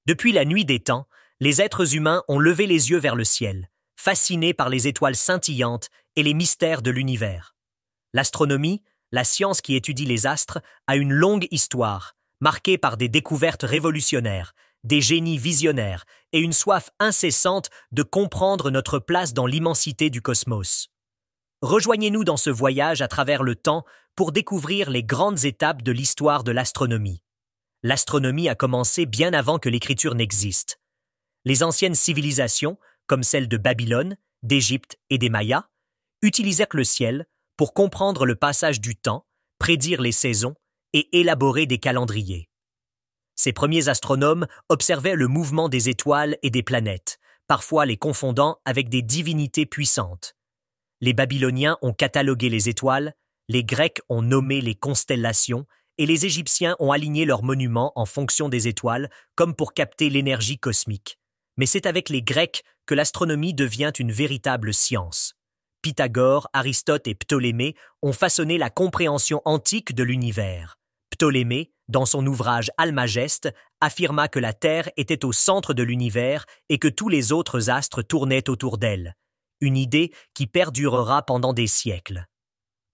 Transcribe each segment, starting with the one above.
Depuis la nuit des temps, les êtres humains ont levé les yeux vers le ciel, fascinés par les étoiles scintillantes et les mystères de l'univers. L'astronomie, la science qui étudie les astres, a une longue histoire, marquée par des découvertes révolutionnaires, des génies visionnaires et une soif incessante de comprendre notre place dans l'immensité du cosmos. Rejoignez-nous dans ce voyage à travers le temps pour découvrir les grandes étapes de l'histoire de l'astronomie. L'astronomie a commencé bien avant que l'écriture n'existe. Les anciennes civilisations, comme celles de Babylone, d'Égypte et des Mayas, utilisèrent le ciel pour comprendre le passage du temps, prédire les saisons et élaborer des calendriers. Ces premiers astronomes observaient le mouvement des étoiles et des planètes, parfois les confondant avec des divinités puissantes. Les Babyloniens ont catalogué les étoiles, les Grecs ont nommé les constellations et les Égyptiens ont aligné leurs monuments en fonction des étoiles, comme pour capter l'énergie cosmique. Mais c'est avec les Grecs que l'astronomie devient une véritable science. Pythagore, Aristote et Ptolémée ont façonné la compréhension antique de l'univers. Ptolémée, dans son ouvrage Almageste, affirma que la Terre était au centre de l'univers et que tous les autres astres tournaient autour d'elle. Une idée qui perdurera pendant des siècles.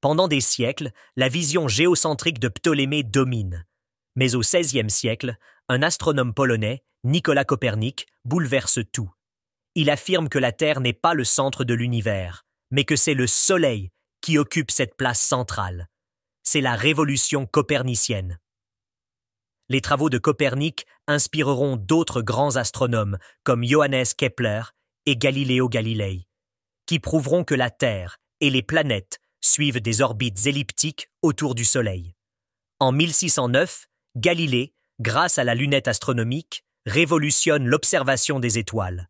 Pendant des siècles, la vision géocentrique de Ptolémée domine. Mais au XVIe siècle, un astronome polonais, Nicolas Copernic, bouleverse tout. Il affirme que la Terre n'est pas le centre de l'univers, mais que c'est le Soleil qui occupe cette place centrale. C'est la révolution copernicienne. Les travaux de Copernic inspireront d'autres grands astronomes comme Johannes Kepler et Galileo Galilei, qui prouveront que la Terre et les planètes suivent des orbites elliptiques autour du Soleil. En 1609, Galilée, grâce à la lunette astronomique, révolutionne l'observation des étoiles.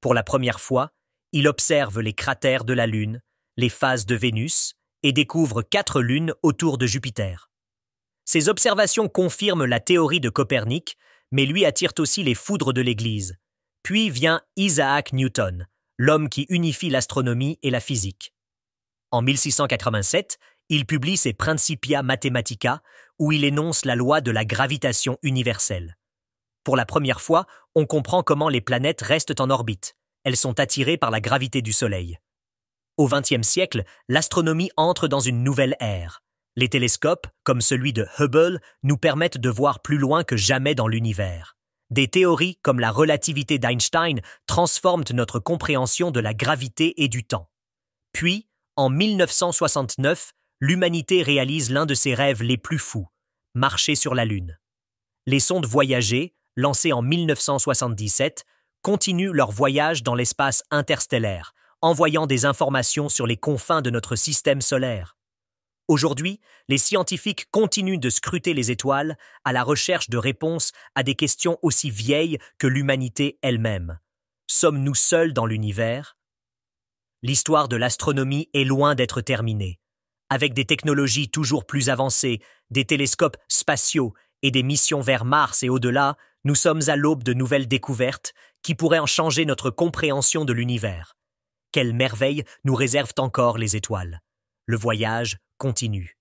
Pour la première fois, il observe les cratères de la Lune, les phases de Vénus et découvre 4 lunes autour de Jupiter. Ces observations confirment la théorie de Copernic, mais lui attirent aussi les foudres de l'Église. Puis vient Isaac Newton, l'homme qui unifie l'astronomie et la physique. En 1687, il publie ses Principia Mathematica, où il énonce la loi de la gravitation universelle. Pour la première fois, on comprend comment les planètes restent en orbite. Elles sont attirées par la gravité du Soleil. Au XXe siècle, l'astronomie entre dans une nouvelle ère. Les télescopes, comme celui de Hubble, nous permettent de voir plus loin que jamais dans l'univers. Des théories comme la relativité d'Einstein transforment notre compréhension de la gravité et du temps. Puis, en 1969, l'humanité réalise l'un de ses rêves les plus fous, marcher sur la Lune. Les sondes Voyager, lancées en 1977, continuent leur voyage dans l'espace interstellaire, envoyant des informations sur les confins de notre système solaire. Aujourd'hui, les scientifiques continuent de scruter les étoiles à la recherche de réponses à des questions aussi vieilles que l'humanité elle-même. Sommes-nous seuls dans l'univers ? L'histoire de l'astronomie est loin d'être terminée. Avec des technologies toujours plus avancées, des télescopes spatiaux et des missions vers Mars et au-delà, nous sommes à l'aube de nouvelles découvertes qui pourraient en changer notre compréhension de l'univers. Quelles merveilles nous réservent encore les étoiles ? Le voyage continue.